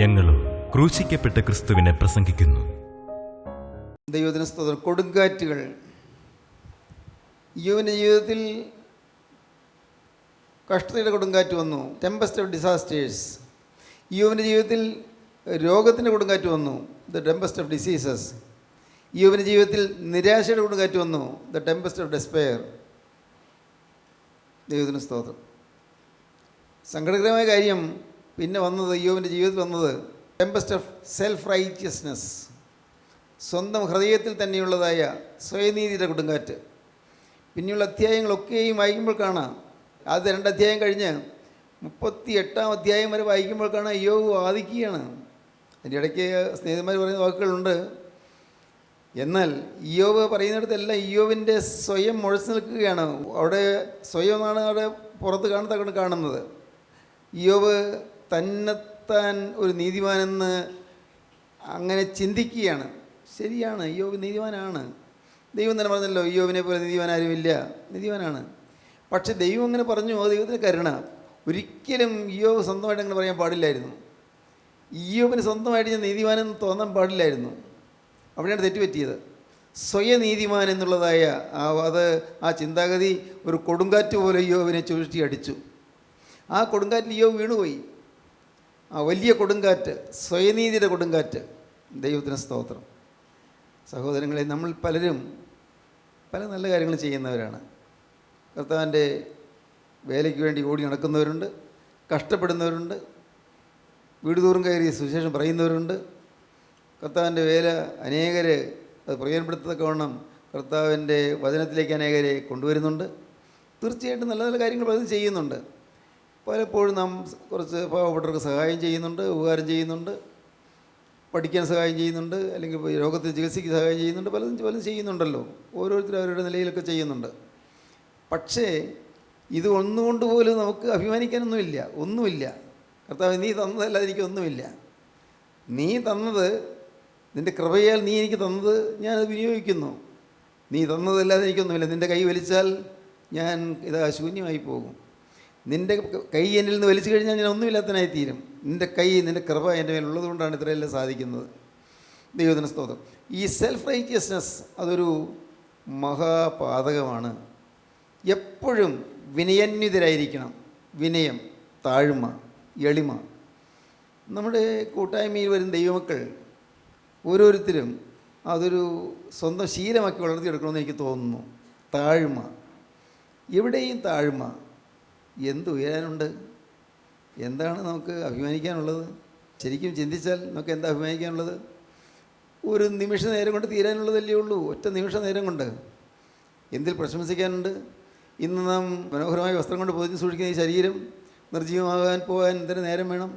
ഞങ്ങളും ക്രൂശിക്കപ്പെട്ട ക്രിസ്തുവിനെ പ്രസംഗിക്കുന്നു. ദൈവത്തിന് സ്തോത്രം. കൊടുങ്കാറ്റുകൾ യോബിൻ്റെ ജീവിതത്തിൽ കഷ്ടതയുടെ കൊടുങ്കാറ്റ് വന്നു, ടെമ്പസ്റ്റ് ഓഫ് ഡിസാസ്റ്റേഴ്സ്. യോബിൻ്റെ ജീവിതത്തിൽ രോഗത്തിൻ്റെ കൊടുങ്കാറ്റ് വന്നു, ദ ടെമ്പസ്റ്റ് ഓഫ് ഡിസീസസ്. യോബിൻ്റെ ജീവിതത്തിൽ നിരാശയുടെ കൊടുങ്കാറ്റ് വന്നു, ദ ടെമ്പസ്റ്റ് ഓഫ് ഡെസ്പെയർ. ദൈവത്തിന് സ്തോത്രം. സങ്കടകരമായ കാര്യം പിന്നെ വന്നത്, യോബിൻ്റെ ജീവിതത്തിൽ വന്നത് ടെമ്പസ്റ്റ് ഓഫ് സെൽഫ് റൈറ്റിയസ്നെസ്, സ്വന്തം ഹൃദയത്തിൽ തന്നെയുള്ളതായ സ്വയനീതിയുടെ കൊടുങ്കാറ്റ്. പിന്നെയുള്ള അധ്യായങ്ങളൊക്കെയും വായിക്കുമ്പോൾ കാണാം, ആദ്യ 2 അധ്യായം കഴിഞ്ഞ് 38-ാം അധ്യായം വരെ വായിക്കുമ്പോൾ കാണാം യോബ് വാദിക്കുകയാണ്. അതിൻ്റെ ഇടയ്ക്ക് സ്നേഹിതന്മാർ പറയുന്ന വാക്കുകളുണ്ട്. എന്നാൽ യോബ് പറയുന്നിടത്തെല്ലാം യോബിൻ്റെ സ്വയം മുഴച്ചു നിൽക്കുകയാണ്. അവിടെ സ്വയം എന്നാണ് അവിടെ പുറത്ത് കാണുന്നത്. യോബ് തന്നെത്താൻ ഒരു നീതിമാനെന്ന് അങ്ങനെ ചിന്തിക്കുകയാണ്. ശരിയാണ്, യോബ് നീതിമാനാണ്. ദൈവം തന്നെ പറഞ്ഞല്ലോ, യോബിനെ പോലെ നീതിമാനാരുമില്ല, നീതിമാനാണ്. പക്ഷെ ദൈവം അങ്ങനെ പറഞ്ഞു, ദൈവത്തിന് കരുണ. ഒരിക്കലും യോബ് സ്വന്തമായിട്ട് അങ്ങനെ പറയാൻ പാടില്ലായിരുന്നു. യോബിന് സ്വന്തമായിട്ട് ഞാൻ നീതിമാനെന്ന് തോന്നാൻ പാടില്ലായിരുന്നു. അവിടെയാണ് തെറ്റുപറ്റിയത്. സ്വയനീതിമാൻ എന്നുള്ളതായ ആ ചിന്താഗതി ഒരു കൊടുങ്കാറ്റ് പോലെ യോബിനെ ചുഴറ്റി അടിച്ചു. ആ കൊടുങ്കാറ്റിൽ യോബ് വീണുപോയി. ആ വലിയ കൊടുങ്കാറ്റ്, സ്വയനീതിയുടെ കൊടുങ്കാറ്റ്. ദൈവത്തിന് സ്തോത്രം. സഹോദരങ്ങളെ, നമ്മൾ പലരും പല നല്ല കാര്യങ്ങൾ ചെയ്യുന്നവരാണ്. കർത്താവിൻ്റെ വേലയ്ക്ക് വേണ്ടി ഓടി നടക്കുന്നവരുണ്ട്, കഷ്ടപ്പെടുന്നവരുണ്ട്, വീടുതോറും കയറി സുവിശേഷം പറയുന്നവരുണ്ട്. കർത്താവിൻ്റെ വേല അനേകരെ അത് പ്രയോജനപ്പെടുത്തത്തക്കവണ്ണം കർത്താവിൻ്റെ വചനത്തിലേക്ക് അനേകരെ കൊണ്ടുവരുന്നുണ്ട്. തീർച്ചയായിട്ടും നല്ല നല്ല കാര്യങ്ങൾ പലതും ചെയ്യുന്നുണ്ട്. പലപ്പോഴും നാം കുറച്ച് പാവപ്പെട്ടവർക്ക് സഹായം ചെയ്യുന്നുണ്ട്, ഉപകാരം ചെയ്യുന്നുണ്ട്, പഠിക്കാൻ സഹായം ചെയ്യുന്നുണ്ട്, അല്ലെങ്കിൽ രോഗത്തെ ചികിത്സയ്ക്ക് സഹായം ചെയ്യുന്നുണ്ട്, പലതും ചെയ്യുന്നുണ്ടല്ലോ. ഓരോരുത്തരും അവരുടെ നിലയിലൊക്കെ ചെയ്യുന്നുണ്ട്. പക്ഷേ ഇത് ഒന്നുകൊണ്ട് പോലും നമുക്ക് ഒന്നുമില്ല. കർത്താവ്, നീ തന്നതല്ലാതെ എനിക്കൊന്നുമില്ല. നീ തന്നത്, നിൻ്റെ കൃപയാൽ നീ എനിക്ക് തന്നത് ഞാനത് വിനിയോഗിക്കുന്നു. നീ തന്നതല്ലാതെ എനിക്കൊന്നുമില്ല. നിൻ്റെ കൈ വലിച്ചാൽ ഞാൻ ശൂന്യമായി പോകും. നിൻ്റെ കൈ എന്നിൽ നിന്ന് വലിച്ചു കഴിഞ്ഞാൽ ഞാൻ ഒന്നുമില്ലാത്തനായി തീരും. നിൻ്റെ കൃപ എൻ്റെ മേലുള്ളത് കൊണ്ടാണ് ഇത്രയെല്ലാം സാധിക്കുന്നത്. ദൈവത്തിന് സ്തോത്രം. ഈ സെൽഫ് റൈറ്റിയസ്നെസ് അതൊരു മഹാപാതകമാണ്. എപ്പോഴും വിനയാന്വിതരായിരിക്കണം. വിനയം, താഴ്മ, എളിമ. നമ്മുടെ കൂട്ടായ്മയിൽ വരുന്ന ദൈവമക്കൾ ഓരോരുത്തരും അതൊരു സ്വന്തം ശീലമാക്കി വളർത്തിയെടുക്കണമെന്ന് എനിക്ക് തോന്നുന്നു. താഴ്മ, എവിടെയും താഴ്മ. എന്ത് ഉയരാനുണ്ട്? എന്താണ് നമുക്ക് അഭിമാനിക്കാനുള്ളത്? ശരിക്കും ചിന്തിച്ചാൽ നമുക്ക് എന്താ അഭിമാനിക്കാനുള്ളത്? ഒരു നിമിഷ നേരം കൊണ്ട് തീരാനുള്ളതല്ലേ ഉള്ളൂ. ഒറ്റ നിമിഷ നേരം കൊണ്ട് എന്തിൽ പ്രശംസിക്കാനുണ്ട്? ഇന്ന് നാം മനോഹരമായ വസ്ത്രം കൊണ്ട് പൊതിഞ്ഞ് സൂക്ഷിക്കുന്ന ഈ ശരീരം നിർജ്ജീവമാകാൻ പോകാൻ എന്തിനു നേരം വേണം?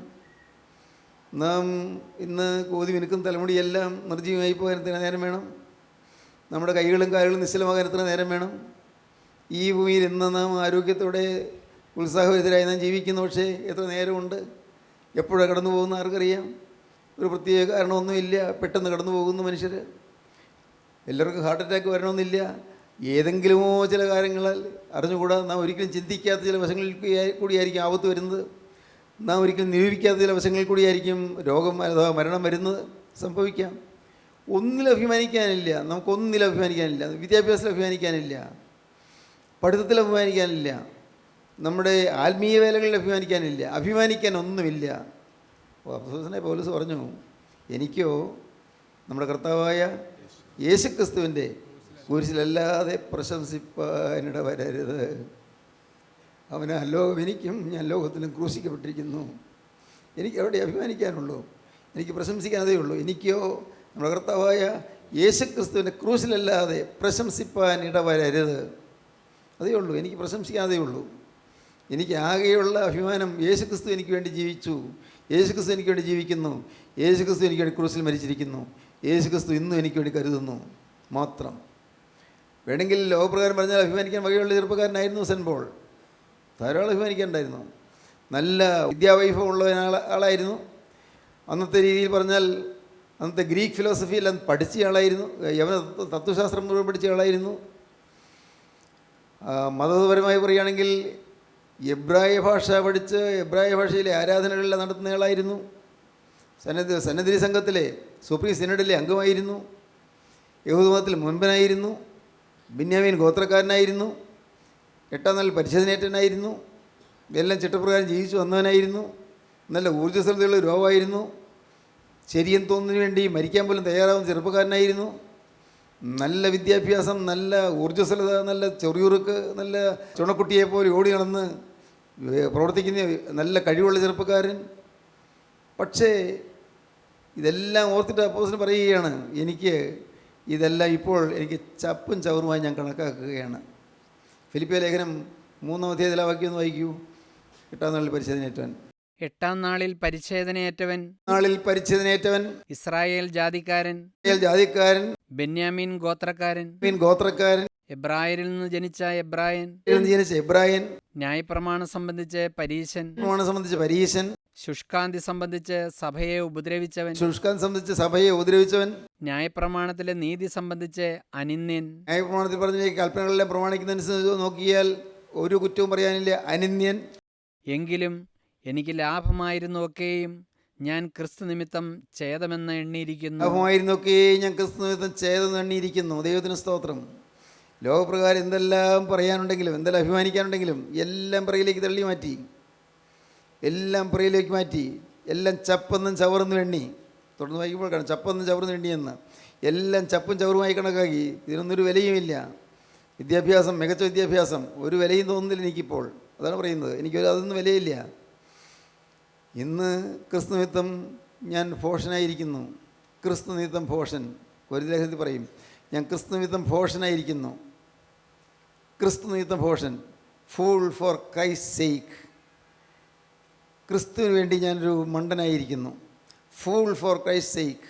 നാം ഇന്ന് കോതി മിനുക്കുന്ന തലമുടിയെല്ലാം നിർജ്ജീവമായി പോകാൻ എത്ര നേരം വേണം? നമ്മുടെ കൈകളും കാലുകളും നിശ്ചലമാകാൻ എത്ര നേരം വേണം? ഈ ഭൂമിയിൽ ഇന്ന് നാം ആരോഗ്യത്തോടെ ഉത്സാഹഭരിതരായി നാം ജീവിക്കുന്നു. പക്ഷേ എത്ര നേരമുണ്ട്? എപ്പോഴാണ് കടന്നു പോകുന്ന ആർക്കറിയാം? ഒരു പ്രത്യേക കാരണമൊന്നുമില്ല, പെട്ടെന്ന് കടന്നു പോകുന്നു മനുഷ്യർ. എല്ലാവർക്കും ഹാർട്ട് അറ്റാക്ക് വരണമെന്നില്ല. ഏതെങ്കിലുമോ ചില കാര്യങ്ങളാൽ അറിഞ്ഞുകൂടാ, നാം ഒരിക്കലും ചിന്തിക്കാത്ത ചില വശങ്ങളിൽ കൂടിയായിരിക്കും ആപത്ത് വരുന്നത്. നാം ഒരിക്കലും നിരൂപിക്കാത്ത ചില വശങ്ങളിൽ കൂടിയായിരിക്കും രോഗം അഥവാ മരണം വരുന്നത്. സംഭവിക്കാം. ഒന്നിലും അഭിമാനിക്കാനില്ല. നമുക്കൊന്നിലും അഭിമാനിക്കാനില്ല. വിദ്യാഭ്യാസത്തിൽ അഭിമാനിക്കാനില്ല, പഠിത്തത്തിൽ അഭിമാനിക്കാനില്ല, നമ്മുടെ ആത്മീയ വേലകളിൽ അഭിമാനിക്കാൻ ഒന്നുമില്ല. അപ്പോസ്തലനായ പൗലോസ് പറഞ്ഞു, എനിക്കോ നമ്മുടെ കർത്താവായ യേശുക്രിസ്തുവിൻ്റെ കുരിശിലല്ലാതെ പ്രശംസിപ്പാനിട വരരുത്. എനിക്കും ഞാൻ ലോകത്തിലും ക്രൂശിക്കപ്പെട്ടിരിക്കുന്നു. എനിക്ക് അവിടെ അഭിമാനിക്കാനുള്ളൂ, എനിക്ക് പ്രശംസിക്കാനതേ ഉള്ളൂ. എനിക്കോ നമ്മുടെ കർത്താവായ യേശുക്രിസ്തുവിൻ്റെ ക്രൂശിലല്ലാതെ പ്രശംസിപ്പാൻ ഇടവരരുത്. അതേ ഉള്ളൂ, എനിക്ക് പ്രശംസിക്കാനതേ ഉള്ളൂ. എനിക്ക് ആകെയുള്ള അഭിമാനം യേശുക്രിസ്തു എനിക്ക് വേണ്ടി ജീവിച്ചു, യേശുക്രിസ്തു എനിക്ക് വേണ്ടി ജീവിക്കുന്നു, യേശുക്രിസ്തു എനിക്ക് വേണ്ടി ക്രൂശിൽ മരിച്ചിരിക്കുന്നു, യേശുക്രിസ്തു ഇന്നും എനിക്ക് വേണ്ടി കരുതുന്നു മാത്രം. വേണമെങ്കിൽ ലോകപ്രകാരം പറഞ്ഞാൽ അഭിമാനിക്കാൻ വകയുള്ള ചെറുപ്പക്കാരനായിരുന്നു സെൻറ്റ് പോൾ. ധാരാളം അഭിമാനിക്കാനുണ്ടായിരുന്നു. നല്ല വിദ്യാവൈഭവമുള്ള ആളായിരുന്നു. അന്നത്തെ രീതിയിൽ പറഞ്ഞാൽ അന്നത്തെ ഗ്രീക്ക് ഫിലോസഫിയെല്ലാം പഠിച്ച ആളായിരുന്നു. യവന തത്വശാസ്ത്രം മുഴുവൻ പഠിച്ച ആളായിരുന്നു. മതപരമായി പറയുകയാണെങ്കിൽ എബ്രായ ഭാഷ പഠിച്ച് എബ്രായ ഭാഷയിലെ ആരാധനകളെല്ലാം നടത്തുന്ന ആളായിരുന്നു. സന്നദ്ധി സംഘത്തിലെ സുപ്രീം സിനഡിലെ അംഗമായിരുന്നു. യഹൂദമതത്തിൽ മുൻപനായിരുന്നു. ബെന്യാമീൻ ഗോത്രക്കാരനായിരുന്നു. 8-ാം നാളിൽ പരിച്ഛേദനേറ്റനായിരുന്നു. എല്ലാം ചിട്ടപ്രകാരം ജീവിച്ചു വന്നവനായിരുന്നു. നല്ല ഊർജ്ജസ്വലതയുള്ള രോഗമായിരുന്നു. ശരിയെൻ തോന്നുന്നതിന് വേണ്ടി മരിക്കാൻ പോലും തയ്യാറാവുന്ന ചെറുപ്പക്കാരനായിരുന്നു. നല്ല വിദ്യാഭ്യാസം, നല്ല ഊർജ്ജസ്വലത, നല്ല ചെറിയുറുക്ക്, നല്ല ചുണക്കുട്ടിയെപ്പോലെ ഓടി നടന്ന് പ്രവർത്തിക്കുന്ന നല്ല കഴിവുള്ള ചെറുപ്പക്കാരൻ. പക്ഷേ ഇതെല്ലാം ഓർത്തിട്ട് അപ്പോസ്തലൻ പറയുകയാണ്, ഇതെല്ലാം ഇപ്പോൾ എനിക്ക് ചപ്പും ചവറുമായി ഞാൻ കണക്കാക്കുകയാണ്. ഫിലിപ്പിയ ലേഖനം 3-ാം അധ്യായത്തിലെ വാക്യം ഒന്ന് വായിക്കൂ. 8-ാം നാളിൽ പരിച്ഛേദനയേറ്റവൻ. 8-ാം നാളിൽ പരിച്ഛേദനയേറ്റവൻ. നാളിൽ പരിച്ഛേദനയേറ്റവൻ. ഇസ്രായേൽ ജാതിക്കാരൻ. ജാതിക്കാരൻ. ബെന്യാമീൻ ഗോത്രക്കാരൻ. ഗോത്രക്കാരൻ. എബ്രായരിൽ നിന്ന് ജനിച്ച എബ്രായൻ. എബ്രായൻ. ന്യായപ്രമാണം സംബന്ധിച്ച് പരീശൻ. പരീശൻ. ശുഷ്കാന്തി സംബന്ധിച്ച് സഭയെ ഉപദ്രവിച്ചവൻ. ന്യായപ്രമാണത്തിലെ നീതി സംബന്ധിച്ച് അനിന്യൻ. ന്യായപ്രമാണത്തിൽ പറഞ്ഞ കൽപ്പനകളെല്ലാം പ്രമാണിക്കുന്നതനുസരിച്ച് നോക്കിയാൽ ഒരു കുറ്റവും പറയാനില്ല, അനിന്യൻ. എങ്കിലും എനിക്ക് ലാഭമായിരുന്നു ഒക്കെയും ഞാൻ ക്രിസ്തു നിമിത്തം ഛേദമെന്ന് എണ്ണിയിരിക്കുന്നു. ദൈവത്തിന് സ്തോത്രം. ലോകപ്രകാരം എന്തെല്ലാം പറയാനുണ്ടെങ്കിലും എന്തെല്ലാം അഭിമാനിക്കാനുണ്ടെങ്കിലും എല്ലാം പുറകിലേക്ക് തള്ളി മാറ്റി, എല്ലാം ചപ്പെന്നും ചവറെന്നും എണ്ണി. തുടർന്ന് വായിക്കുമ്പോൾ കാണാം ചപ്പെന്നും ചവറെന്നും എണ്ണിയെന്ന്. എല്ലാം ചപ്പും ചവറുമായി കണക്കാക്കി. ഇതിനൊന്നൊരു വിലയുമില്ല. വിദ്യാഭ്യാസം, മികച്ച വിദ്യാഭ്യാസം, ഒരു വിലയും തോന്നുന്നില്ല എനിക്കിപ്പോൾ. അതാണ് പറയുന്നത്, അതൊന്നും വിലയില്ല. ഇന്ന് ക്രിസ്തു നിമിത്തം ഞാൻ ഭോഷനായിരിക്കുന്നു. ക്രിസ്തു നിമിത്തം ഭോഷൻ. കൊരിന്ത്യലേഖനത്തിൽ പറയും, ഞാൻ ക്രിസ്തു നിമിത്തം ഭോഷനായിരിക്കുന്നു. ക്രിസ്തു നിമിത്തം ഭോഷൻ. Fool for Christ sake. ക്രിസ്തുവിന് വേണ്ടി ഞാനൊരു മണ്ടനായിരിക്കുന്നു. Fool for Christ sake.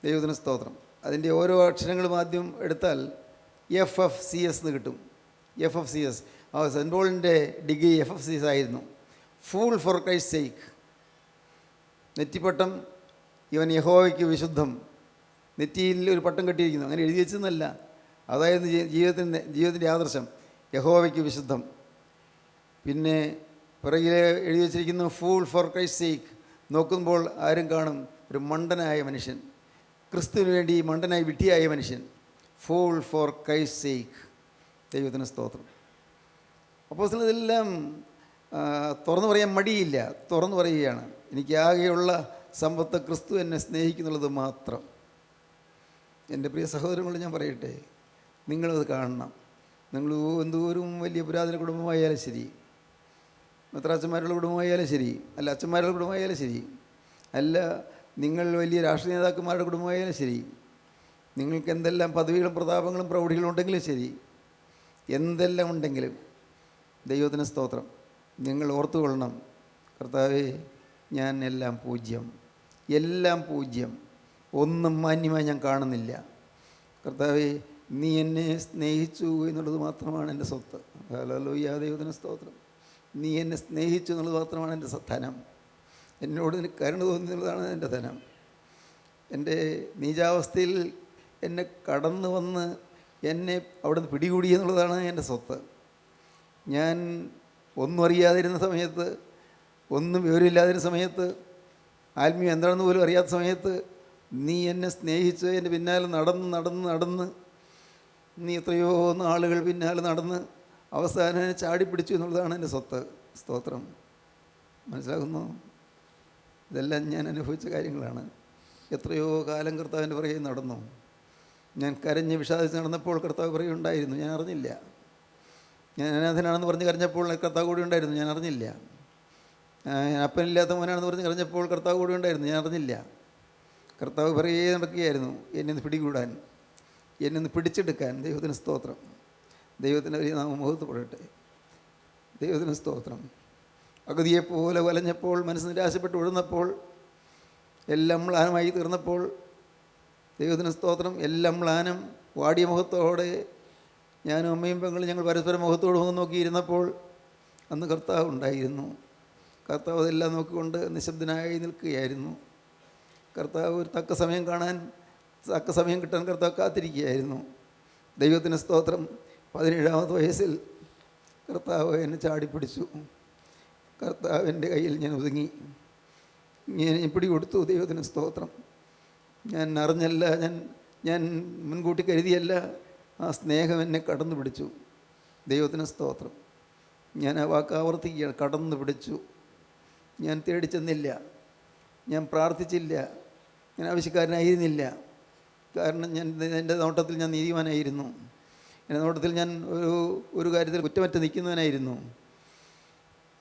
ദൈവത്തിന് സ്തോത്രം. അതിൻ്റെ ഓരോ അക്ഷരങ്ങളും ആദ്യം എടുത്താൽ FFCS എന്ന് കിട്ടും. FFCS. സെൻറ്റ് പോളിൻ്റെ ഡിഗ്രി FFCS ആയിരുന്നു. Fool for Christ sake. നെറ്റിപ്പട്ടം, ഇവൻ യഹോവയ്ക്ക് വിശുദ്ധം. നെറ്റിയിൽ ഒരു പട്ടം കെട്ടിയിരിക്കുന്നു. അങ്ങനെ എഴുതി വെച്ചെന്നല്ല, അതായിരുന്നു ജീവിതത്തിൻ്റെ ആദർശം. യഹോവയ്ക്ക് വിശുദ്ധം. പിന്നെ പിറകിൽ എഴുതി വച്ചിരിക്കുന്നു ഫൂൾ ഫോർ ക്രൈസ്റ്റ് സേക്ക്. നോക്കുമ്പോൾ ആരും കാണും ഒരു മണ്ടനായ മനുഷ്യൻ, ക്രിസ്തുവിന് വേണ്ടി മണ്ടനായി വിട്ടിയായ മനുഷ്യൻ. Fool for Christ sake. ദൈവത്തിന് സ്തോത്രം. അപ്പോൾ ഇതെല്ലാം തുറന്നു പറയാൻ മടിയില്ല, തുറന്നു പറയുകയാണ്. എനിക്കാകെയുള്ള സമ്പത്ത് ക്രിസ്തു എന്നെ സ്നേഹിക്കുന്നുള്ളത് മാത്രം. എൻ്റെ പ്രിയ സഹോദരങ്ങളോട് ഞാൻ പറയട്ടെ, നിങ്ങളത് കാണണം. നിങ്ങൾ എന്തോരം വലിയ പുരാതന കുടുംബമായാലും ശരി, മെത്രാച്ചന്മാരുടെ കുടുംബമായാലും ശരി, അല്ല അച്ഛന്മാരുടെ കുടുംബമായാലും ശരി, അല്ല നിങ്ങൾ വലിയ രാഷ്ട്രീയ നേതാക്കന്മാരുടെ കുടുംബമായാലും ശരി, നിങ്ങൾക്ക് എന്തെല്ലാം പദവികളും പ്രതാപങ്ങളും പ്രൗഢികളും ഉണ്ടെങ്കിലും ശരി, എന്തെല്ലാം ഉണ്ടെങ്കിലും ദൈവത്തിന് സ്തോത്രം, നിങ്ങൾ ഓർത്തുകൊള്ളണം, കർത്താവേ ഞാൻ എല്ലാം പൂജ്യം, ഒന്നും മാന്യമായി ഞാൻ കാണുന്നില്ല. കർത്താവേ നീ എന്നെ സ്നേഹിച്ചു എന്നുള്ളത് മാത്രമാണ് എൻ്റെ സ്വത്ത്. ഹല്ലേലൂയ, ദൈവത്തിന് സ്തോത്രം. നീ എന്നെ സ്നേഹിച്ചു എന്നുള്ളത് മാത്രമാണ് എൻ്റെ ധനം. എന്നോട് നിനക്ക് കരുണ തോന്നി എന്നുള്ളതാണ് എൻ്റെ ധനം. എൻ്റെ നീചാവസ്ഥയിൽ എന്നെ കടന്നു വന്ന് എന്നെ അവിടെ നിന്ന് പിടികൂടി എന്നുള്ളതാണ് എൻ്റെ സ്വത്ത്. ഞാൻ ഒന്നും അറിയാതിരുന്ന സമയത്ത്, ഒന്നും വിവരമില്ലാതിരുന്ന സമയത്ത്, ആത്മീയം എന്താണെന്ന് പോലും അറിയാത്ത സമയത്ത് നീ എന്നെ സ്നേഹിച്ച് എൻ്റെ പിന്നാലെ നടന്ന് നീ എത്രയോ നാളുകൾ പിന്നാലെ നടന്ന് അവസാനം എന്നെ ചാടിപ്പിടിച്ചു എന്നുള്ളതാണ് എൻ്റെ സ്വത്ത്. സ്തോത്രം. മനസ്സിലാകുന്നു? ഇതെല്ലാം ഞാൻ അനുഭവിച്ച കാര്യങ്ങളാണ്. എത്രയോ കാലം കർത്താവിൻ്റെ പുറകെ നടന്നു. ഞാൻ കരഞ്ഞ് വിഷാദിച്ച് നടന്നപ്പോൾ കർത്താവ് പുറകെ ഉണ്ടായിരുന്നു, ഞാൻ അറിഞ്ഞില്ല. ഞാൻ അനാഥനാണെന്ന് പറഞ്ഞ് കരഞ്ഞപ്പോൾ കർത്താവ് കൂടി ഉണ്ടായിരുന്നു, ഞാൻ അറിഞ്ഞില്ല. അപ്പനില്ലാത്ത മോനാണെന്ന് പറഞ്ഞ് കരഞ്ഞപ്പോൾ കർത്താവ് കൂടി ഉണ്ടായിരുന്നു, ഞാൻ അറിഞ്ഞില്ല. കർത്താവ് പുറകെ നടക്കുകയായിരുന്നു എന്നെ ഒന്ന് പിടികൂടാൻ, എന്നെ ഒന്ന് പിടിച്ചെടുക്കാൻ. ദൈവത്തിന് സ്തോത്രം. ദൈവത്തിൻ്റെ വലിയ നാമം മഹത്വപ്പെടട്ടെ. ദൈവത്തിന് സ്തോത്രം. അഗതിയെപ്പോലെ വലഞ്ഞപ്പോൾ, മനസ്സ് നിരാശപ്പെട്ട് ഉഴുന്നപ്പോൾ, എല്ലാം മ്ലാനമായി തീർന്നപ്പോൾ, ദൈവത്തിന് സ്തോത്രം, എല്ലാം മ്ലാനം വാടിയ മുഖത്തോടെ ഞാനും അമ്മയും പെങ്ങളും ഞങ്ങൾ പരസ്പരം മുഖത്തോട് മുഖം നോക്കിയിരുന്നപ്പോൾ അന്ന് കർത്താവ് ഉണ്ടായിരുന്നു. കർത്താവ് അതെല്ലാം നോക്കിക്കൊണ്ട് നിശബ്ദനായി നിൽക്കുകയായിരുന്നു. കർത്താവ് ഒരു തക്ക സമയം കാണാൻ, തക്ക സമയം കിട്ടാൻ കർത്താവ് കാത്തിരിക്കുകയായിരുന്നു. ദൈവത്തിന് സ്തോത്രം. 17-ാമത്തെ വയസ്സിൽ കർത്താവ് എന്നെ ചാടിപ്പിടിച്ചു. കർത്താവിൻ്റെ കയ്യിൽ ഞാൻ ഒതുങ്ങി. ഞാൻ പിടികൊടുത്തു. ദൈവത്തിന് സ്തോത്രം. ഞാൻ അറിഞ്ഞല്ല, ഞാൻ മുൻകൂട്ടി കരുതിയല്ല. ആ സ്നേഹം എന്നെ കടന്നു പിടിച്ചു. ദൈവത്തിന് സ്തോത്രം. ഞാൻ ആ വാക്ക് ആവർത്തിക്കുകയാണ്, കടന്നു പിടിച്ചു. ഞാൻ തേടിച്ചെന്നില്ല, ഞാൻ പ്രാർത്ഥിച്ചില്ല, ഞാൻ ആവശ്യക്കാരനായിരുന്നില്ല. കാരണം എൻ്റെ നോട്ടത്തിൽ ഞാൻ നീതിമാനായിരുന്നു. എൻ്റെ നോട്ടത്തിൽ ഞാൻ ഒരു കാര്യത്തിൽ കുറ്റമറ്റ നിൽക്കുന്നവനായിരുന്നു.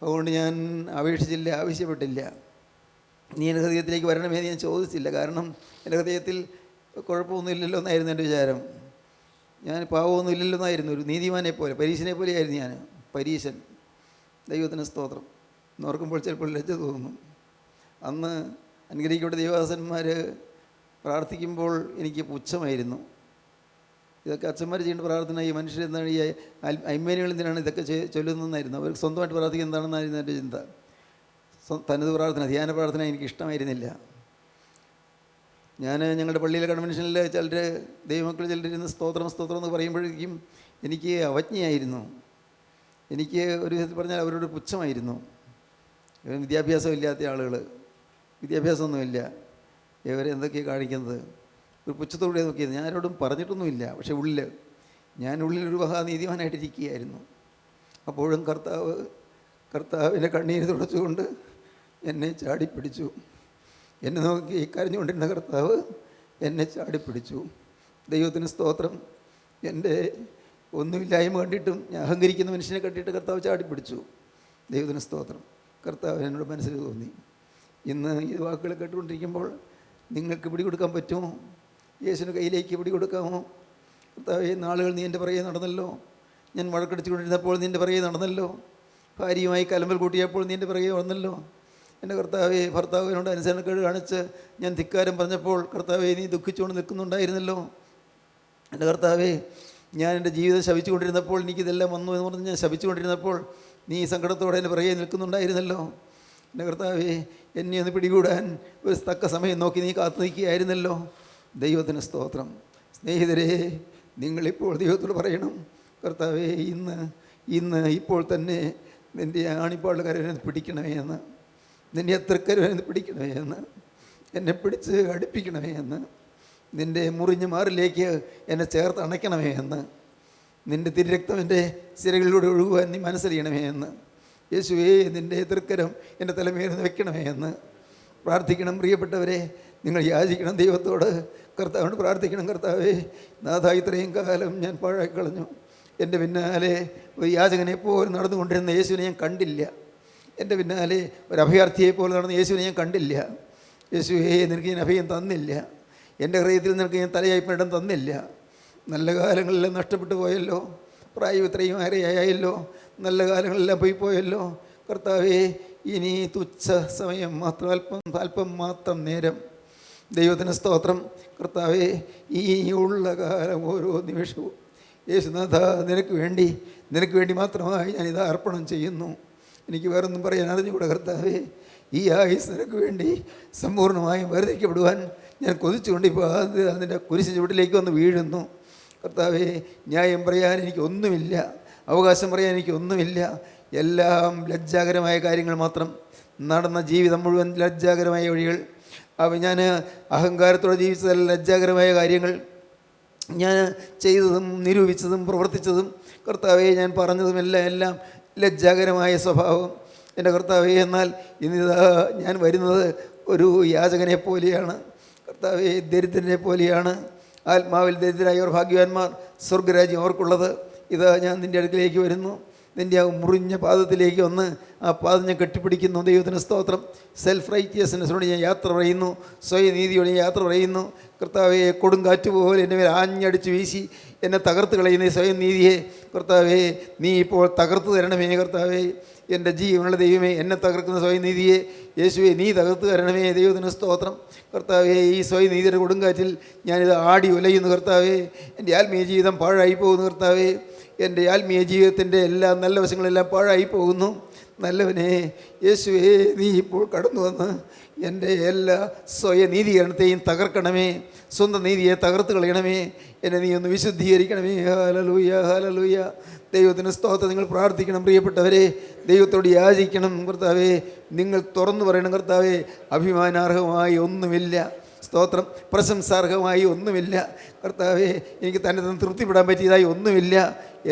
അതുകൊണ്ട് ഞാൻ അപേക്ഷിച്ചില്ല, ആവശ്യപ്പെട്ടില്ല. നീ എൻ്റെ ഹൃദയത്തിലേക്ക് വരണമേ ഞാൻ ചോദിച്ചില്ല. കാരണം എൻ്റെ ഹൃദയത്തിൽ കുഴപ്പമൊന്നുമില്ലല്ലോ എന്നായിരുന്നു എൻ്റെ വിചാരം. ഞാൻ പാവമൊന്നും ഇല്ലല്ലോ എന്നായിരുന്നു. ഒരു നീതിമാനെ പോലെ, പരീശനെ പോലെയായിരുന്നു ഞാൻ. പരീശൻ. ദൈവത്തിന് സ്തോത്രം. ഓർക്കുമ്പോൾ ചിലപ്പോൾ ലജ്ജ തോന്നും. അന്ന് അനുഗ്രഹിക്കപ്പെട്ട ദൈവദാസന്മാർ പ്രാർത്ഥിക്കുമ്പോൾ എനിക്ക് പുച്ഛമായിരുന്നു. ഇതൊക്കെ അച്ഛന്മാർ ചെയ്യേണ്ട പ്രാർത്ഥന, ഈ മനുഷ്യരെന്താണ്, ഈ അയ്മേനികൾ എന്തിനാണ് ഇതൊക്കെ ചൊല്ലുന്നതെന്നായിരുന്നു. അവർക്ക് സ്വന്തമായിട്ട് പ്രാർത്ഥിക്കുന്നത് എന്താണെന്നായിരുന്നു എൻ്റെ ചിന്ത. തനത് പ്രാർത്ഥന, ധ്യാന പ്രാർത്ഥന എനിക്ക് ഇഷ്ടമായിരുന്നില്ല. ഞങ്ങളുടെ പള്ളിയിലെ കൺവെൻഷനിൽ ചിലർ ദൈവമക്കൾ ചിലരിരുന്ന് സ്തോത്രം എന്ന് പറയുമ്പോഴേക്കും എനിക്ക് അവജ്ഞയായിരുന്നു. എനിക്ക് ഒരു വിധത്തിൽ പറഞ്ഞാൽ അവരോട് പുച്ഛമായിരുന്നു. വിദ്യാഭ്യാസം ഇല്ലാത്ത ആളുകൾ, വിദ്യാഭ്യാസമൊന്നുമില്ല, ഇവരെന്തൊക്കെയാണ് കാണിക്കുന്നത്, ഒരു പുച്ഛത്തോടെ നോക്കിയത്. ഞാൻ ആരോടും പറഞ്ഞിട്ടൊന്നുമില്ല. പക്ഷേ ഉള്ളിലൊരു മഹാനീതിമാനായിട്ടിരിക്കുകയായിരുന്നു. അപ്പോഴും കർത്താവിൻ്റെ കണ്ണീര് തുടച്ചുകൊണ്ട് എന്നെ ചാടിപ്പിടിച്ചു. എന്നെ നോക്കി കരഞ്ഞുകൊണ്ടിരുന്ന കർത്താവ് എന്നെ ചാടിപ്പിടിച്ചു. ദൈവത്തിന് സ്തോത്രം. എൻ്റെ ഒന്നുമില്ലായ്മ കണ്ടിട്ടും, ഞാൻ അഹങ്കരിക്കുന്ന മനുഷ്യനെ കണ്ടിട്ട് കർത്താവ് ചാടിപ്പിടിച്ചു. ദൈവത്തിന് സ്തോത്രം. കർത്താവ് എന്നോട് മനസ്സിൽ തോന്നി. ഇന്ന് ഈ വാക്കുകൾ കേട്ടുകൊണ്ടിരിക്കുമ്പോൾ നിങ്ങൾക്ക് പിടികൊടുക്കാൻ പറ്റുമോ? യേശുവിൻ്റെ കയ്യിലേക്ക് പിടികൊടുക്കാമോ? കർത്താവേ, നാളുകൾ നീ എൻ്റെ പുറകെ നടന്നല്ലോ. ഞാൻ വഴക്കടിച്ചുകൊണ്ടിരുന്നപ്പോൾ നീ എൻ്റെ പുറകെ നടന്നല്ലോ. ഭാര്യയുമായി കലമ്പൽ കൂട്ടിയപ്പോൾ നീ എൻ്റെ പുറകെ വന്നല്ലോ. എൻ്റെ കർത്താവേ, ഭർത്താവിനോട് അനുസരണക്കേട് കാണിച്ച് ഞാൻ ധിക്കാരം പറഞ്ഞപ്പോൾ കർത്താവേ, നീ ദുഃഖിച്ചുകൊണ്ട് നിൽക്കുന്നുണ്ടായിരുന്നല്ലോ. എൻ്റെ കർത്താവേ, ഞാൻ എൻ്റെ ജീവിതം ശപിച്ചുകൊണ്ടിരുന്നപ്പോൾ, എനിക്കിതെല്ലാം വന്നു എന്ന് പറഞ്ഞ് ഞാൻ ശപിച്ചുകൊണ്ടിരുന്നപ്പോൾ നീ സങ്കടത്തോടെ എൻ്റെ പുറകെ നിൽക്കുന്നുണ്ടായിരുന്നല്ലോ. എൻ്റെ കർത്താവേ, എന്നെ ഒന്ന് പിടികൂടാൻ ഒരു തക്ക സമയം നോക്കി നീ കാത്തു നിൽക്കുകയായിരുന്നല്ലോ. ദൈവത്തിന് സ്തോത്രം. സ്നേഹിതരെ, നിങ്ങളിപ്പോൾ ദൈവത്തോട് പറയണം, കർത്താവേ, ഇന്ന് ഇപ്പോൾ തന്നെ നിൻ്റെ ആണിപ്പാട് കരവനെ പിടിക്കണമേ എന്ന്, നിൻ്റെ അത്രക്കരവനെ പിടിക്കണമേ എന്ന്, എന്നെ പിടിച്ച് അടുപ്പിക്കണമേ എന്ന്, നിൻ്റെ മുറിഞ്ഞ മാറിലേക്ക് എന്നെ ചേർത്ത് അണയ്ക്കണമേ എന്ന്, നിൻ്റെ തിരുരക്തം എൻ്റെ സിരകളിലൂടെ ഒഴുകുവാൻ നീ മനസ്സറിയണമേ എന്ന്, യേശുവേ, നിൻ്റെ എതിർക്കരം എൻ്റെ തലമേൽ വെക്കണമേ എന്ന് പ്രാർത്ഥിക്കണം. പ്രിയപ്പെട്ടവരെ, നിങ്ങൾ യാചിക്കണം ദൈവത്തോട്, കർത്താവിനോട് പ്രാർത്ഥിക്കണം. കർത്താവേ, നാഥ, ഇത്രയും കാലം ഞാൻ പാഴാക്കിക്കളഞ്ഞു. എൻ്റെ പിന്നാലെ ഒരു യാചകനെ പോലെ നടന്നുകൊണ്ടിരുന്ന യേശുവിനെ ഞാൻ കണ്ടില്ല. എൻ്റെ പിന്നാലെ ഒരു അഭയാർത്ഥിയെ പോലെ നടന്ന യേശുവിനെ ഞാൻ കണ്ടില്ല. യേശുവേ, നിനക്ക് ഞാൻ അഭയം തന്നില്ല. എൻ്റെ ഹൃദയത്തിൽ നിനക്ക് ഞാൻ തലയായിപ്പിടം തന്നില്ല. നല്ല കാലങ്ങളെല്ലാം നഷ്ടപ്പെട്ടു പോയല്ലോ. പ്രായം ഇത്രയും ആരെയായല്ലോ. നല്ല കാലങ്ങളെല്ലാം പോയല്ലോ. കർത്താവേ, ഇനി തുച്ഛ സമയം മാത്രം, അല്പം മാത്രം നേരം. ദൈവത്തിന് സ്തോത്രം. കർത്താവേ, ഈ ഉള്ള കാലം ഓരോ നിമിഷവും യേശുനാഥ, നിനക്ക് വേണ്ടി മാത്രമായി ഞാനിത് അർപ്പണം ചെയ്യുന്നു. എനിക്ക് വേറൊന്നും പറയാൻ അറിഞ്ഞുകൂടെ കർത്താവേ. ഈ ആയുസ് നിനക്ക് വേണ്ടി സമ്പൂർണ്ണമായും വേർതിരിക്കപ്പെടുവാൻ ഞാൻ കൊതിച്ചുകൊണ്ട് ഇപ്പോൾ അതിൻ്റെ കുരിശ് ചുവട്ടിലേക്ക് വന്ന് വീഴുന്നു. കർത്താവേ, ന്യായം പറയാൻ എനിക്കൊന്നുമില്ല, അവകാശം പറയാൻ എനിക്കൊന്നുമില്ല. എല്ലാം ലജ്ജാകരമായ കാര്യങ്ങൾ മാത്രം. നടന്ന ജീവിതം മുഴുവൻ ലജ്ജാകരമായ വഴികൾ. ഞാൻ അഹങ്കാരത്തോടെ ജീവിച്ചതല്ല, ലജ്ജാകരമായ കാര്യങ്ങൾ. ഞാൻ ചെയ്തതും നിരൂപിച്ചതും പ്രവർത്തിച്ചതും കർത്താവേ, ഞാൻ പറഞ്ഞതുമെല്ലാം ലജ്ജാകരമായ സ്വഭാവം. എൻ്റെ കർത്താവേ, എന്നാൽ ഇന്നിതാ ഞാൻ വരുന്നത് ഒരു യാചകനെ പോലെയാണ്. കർത്താവേ, ദരിദ്രനെ പോലെയാണ്. ആത്മാവിൽ ദരിദ്രരായവർ ഭാഗ്യവാന്മാർ, സ്വർഗരാജ്യം അവർക്കുള്ളത്. ഇതാ ഞാൻ നിൻ്റെ അടുക്കിലേക്ക് വരുന്നു. നിൻ്റെ ആ മുറിഞ്ഞ പാദത്തിലേക്ക് വന്ന് ആ പാദം ഞാൻ കെട്ടിപ്പിടിക്കുന്നു. ദൈവത്തിന് സ്തോത്രം. സെൽഫ് റൈറ്റിയസ്നെസ്സിനോട് ഞാൻ യാത്ര പറയുന്നു, സ്വയനീതിയോട് ഞാൻ യാത്ര പറയുന്നു. കർത്താവെ, കൊടുങ്കാറ്റ് പോലെ എൻ്റെ മേൽ ആഞ്ഞടിച്ച് വീശി എന്നെ തകർത്ത് കളയുന്ന ഈ സ്വയം നീതിയെ കർത്താവേ, നീ ഇപ്പോൾ തകർത്ത് തരണമേ. കർത്താവേ, എൻ്റെ ജീവനുള്ള ദൈവമേ, എന്നെ തകർക്കുന്ന സ്വയം നീതിയെ യേശുവെ നീ തകർത്ത് തരണമേ. ദൈവത്തിന് സ്തോത്രം. കർത്താവേ, ഈ സ്വയം നീതിയുടെ കൊടുങ്കാറ്റിൽ ഞാനിത് ആടി ഉലയുന്നു. കർത്താവേ, എൻ്റെ ആത്മീയ ജീവിതം പാഴായി പോകുന്നു. കർത്താവേ, എൻ്റെ ആത്മീയ ജീവിതത്തിൻ്റെ എല്ലാ നല്ല വശങ്ങളെല്ലാം പാഴായി പോകുന്നു. നല്ലവനെ യേശുവേ, നീ ഇപ്പോൾ കടന്നു വന്ന് എൻ്റെ എല്ലാ സ്വയനീതീകരണത്തെയും തകർക്കണമേ. സ്വന്തം നീതിയെ തകർത്ത് കളയണമേ. എന്നെ നീ ഒന്ന് വിശുദ്ധീകരിക്കണമേ. Hallelujah, hallelujah. ദൈവത്തിന് സ്തോത്രം. നിങ്ങൾ പ്രാർത്ഥിക്കണം പ്രിയപ്പെട്ടവരെ, ദൈവത്തോട് യാചിക്കണം. കർത്താവേ, നിങ്ങൾ തുറന്നു പറയണം, കർത്താവേ, അഭിമാനാർഹമായി ഒന്നുമില്ല, സ്തോത്രം, പ്രശംസാർഹമായി ഒന്നുമില്ല കർത്താവേ, എനിക്ക് തന്നെ തൃപ്തിപ്പെടാൻ പറ്റിയതായി ഒന്നുമില്ല,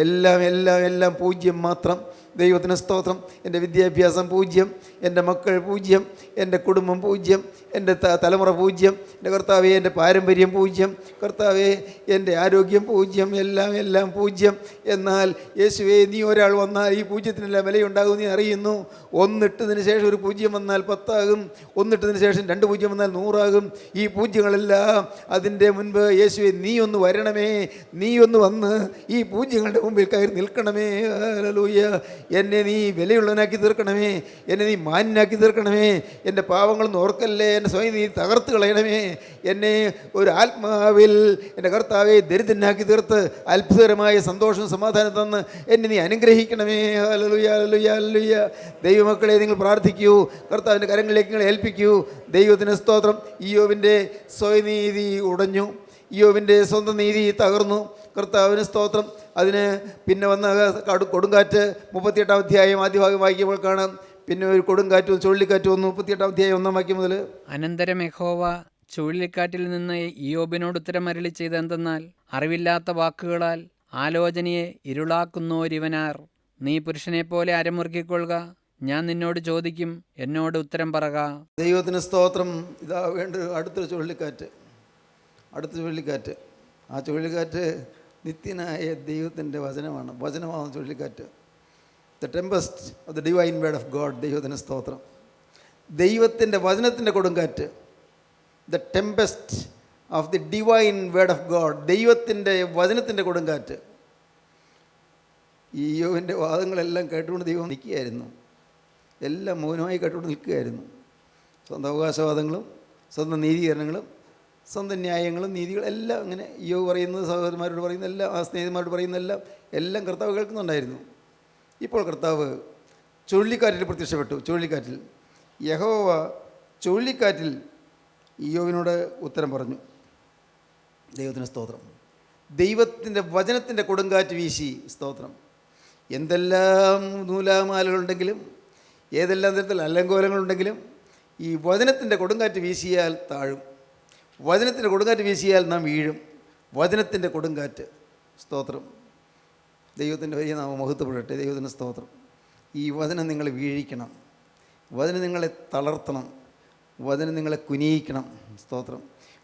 എല്ലാം എല്ലാം എല്ലാം പൂജ്യം മാത്രം. ദൈവത്തിന് സ്തോത്രം. എൻ്റെ വിദ്യാഭ്യാസം പൂജ്യം, എൻ്റെ മക്കൾ പൂജ്യം, എൻ്റെ കുടുംബം പൂജ്യം, എൻ്റെ തലമുറ പൂജ്യം, എൻ്റെ കർത്താവേ എൻ്റെ പാരമ്പര്യം പൂജ്യം, കർത്താവേ എൻ്റെ ആരോഗ്യം പൂജ്യം, എല്ലാം എല്ലാം പൂജ്യം. എന്നാൽ യേശുവേ, നീ ഒരാൾ വന്നാൽ ഈ പൂജ്യത്തിനെല്ലാം വിലയുണ്ടാകും നീ അറിയുന്നു. ഒന്നിട്ടതിന് ശേഷം ഒരു പൂജ്യം വന്നാൽ 10 ആകും, ഒന്നിട്ടതിന് ശേഷം 2 പൂജ്യം വന്നാൽ 100 ആകും. ഈ പൂജ്യങ്ങളെല്ലാം അതിൻ്റെ മുൻപ് യേശുവേ നീ ഒന്ന് വരണമേ, നീ ഒന്ന് വന്ന് ഈ പൂജ്യങ്ങളുടെ മുമ്പിൽ കയറി നിൽക്കണമേ. ഹല്ലേലൂയ. എന്നെ നീ വിലയുള്ളവനാക്കി തീർക്കണമേ, എന്നെ നീ മാന്യനാക്കി തീർക്കണമേ, എൻ്റെ പാവങ്ങളൊന്നും ഓർക്കല്ലേ, എന്നെ സ്വയം നീ തകർത്ത് കളയണമേ, എന്നെ ഒരു ആത്മാവിൽ എൻ്റെ കർത്താവെ ദരിദ്രനാക്കി തീർത്ത് അത്ഭുതകരമായ സന്തോഷവും സമാധാനം തന്ന് എന്നെ നീ അനുഗ്രഹിക്കണമേ. Hallelujah, hallelujah, hallelujah. ദൈവമക്കളെ, നിങ്ങൾ പ്രാർത്ഥിക്കൂ, കർത്താവിൻ്റെ കരങ്ങളിലേക്ക് നിങ്ങൾ ഏൽപ്പിക്കൂ. ദൈവത്തിന് സ്തോത്രം. ഇയ്യോബിൻ്റെ സ്വയനീതി ഉടഞ്ഞു, ഇയ്യോബിൻ്റെ സ്വന്തം നീതി തകർന്നു. കർത്താവിന് സ്തോത്രം. അതിന് പിന്നെ വന്ന കൊടുങ്കാറ്റ് 38-ാം അധ്യായം ആദ്യ ഭാഗം വായിക്കുമ്പോൾ കാണാം. പിന്നെ ഒരു കൊടുങ്കാറ്റും ചുഴലിക്കാറ്റും വന്നു. 38-ാം അധ്യായം 1-ാം വാക്യം മുതൽ. അനന്തരം യഹോവ ചുഴലിക്കാറ്റിൽ നിന്ന് ഇയ്യോബിനോട് ഉത്തരമരുളി ചെയ്തെന്തെന്നാൽ, അറിവില്ലാത്ത വാക്കുകളാൽ ആലോചനയെ ഇരുളാക്കുന്നോരിവനാർ. നീ പുരുഷനെപ്പോലെ അരമുറുക്കിക്കൊള്ളുക, ഞാൻ നിന്നോട് ചോദിക്കും, എന്നോട് ഉത്തരം പറക. ദൈവത്തിന് സ്തോത്രം. ഇതാ വേണ്ട അടുത്തൊരു ചുഴലിക്കാറ്റ്, അടുത്ത ചുഴലിക്കാറ്റ്. ആ ചുഴലിക്കാറ്റ് നിത്യനായ ദൈവത്തിൻ്റെ വചനമാണ് ചുഴലിക്കാറ്റ്. The Tempest of the divine word of God. ദൈവത്തിന് സ്തോത്രം. ദൈവത്തിൻ്റെ വചനത്തിൻ്റെ കൊടുങ്കാറ്റ്. The Tempest of the divine word of God. ദൈവത്തിൻ്റെ വചനത്തിൻ്റെ കൊടുങ്കാറ്റ്. ഈ യോവിൻ്റെ വാദങ്ങളെല്ലാം കേട്ടുകൊണ്ട് ദൈവം നിൽക്കുകയായിരുന്നു. എല്ലാം മൗനമായി കേട്ടുകൊണ്ട് നിൽക്കുകയായിരുന്നു. സ്വന്തം അവകാശവാദങ്ങളും സ്വന്തം നീതീകരണങ്ങളും സ്വന്തം ന്യായങ്ങളും നീതികളും എല്ലാം ഇങ്ങനെ യോ പറയുന്നത്, സഹോദരന്മാരോട് പറയുന്ന എല്ലാം, ആ സ്നേഹിതന്മാരോട് പറയുന്നതെല്ലാം എല്ലാം കർത്താവ് കേൾക്കുന്നുണ്ടായിരുന്നു. ഇപ്പോൾ കർത്താവ് ചുഴലിക്കാറ്റിൽ പ്രത്യക്ഷപ്പെട്ടു. ചുഴലിക്കാറ്റിൽ യഹോവ ചുഴലിക്കാറ്റിൽ ഇയ്യോബിനോട് ഉത്തരം പറഞ്ഞു. ദൈവത്തിന് സ്തോത്രം. ദൈവത്തിൻ്റെ വചനത്തിൻ്റെ കൊടുങ്കാറ്റ് വീശി. സ്തോത്രം. എന്തെല്ലാം നൂലാമാലകളുണ്ടെങ്കിലും ഏതെല്ലാം തരത്തിൽ അലങ്കോലങ്ങളുണ്ടെങ്കിലും ഈ വചനത്തിൻ്റെ കൊടുങ്കാറ്റ് വീശിയാൽ താഴും. വചനത്തിൻ്റെ കൊടുങ്കാറ്റ് വീശിയാൽ നാം വീഴും. വചനത്തിൻ്റെ കൊടുങ്കാറ്റ്. സ്തോത്രം. ദൈവത്തിൻ്റെ വലിയ നാമം മഹത്വപ്പെടട്ടെ. ദൈവത്തിൻ്റെ സ്തോത്രം. ഈ വചനം നിങ്ങളെ വീഴിക്കണം, വചനം നിങ്ങളെ തളർത്തണം, വചനം നിങ്ങളെ കുനിയിക്കണം. സ്തോത്രം.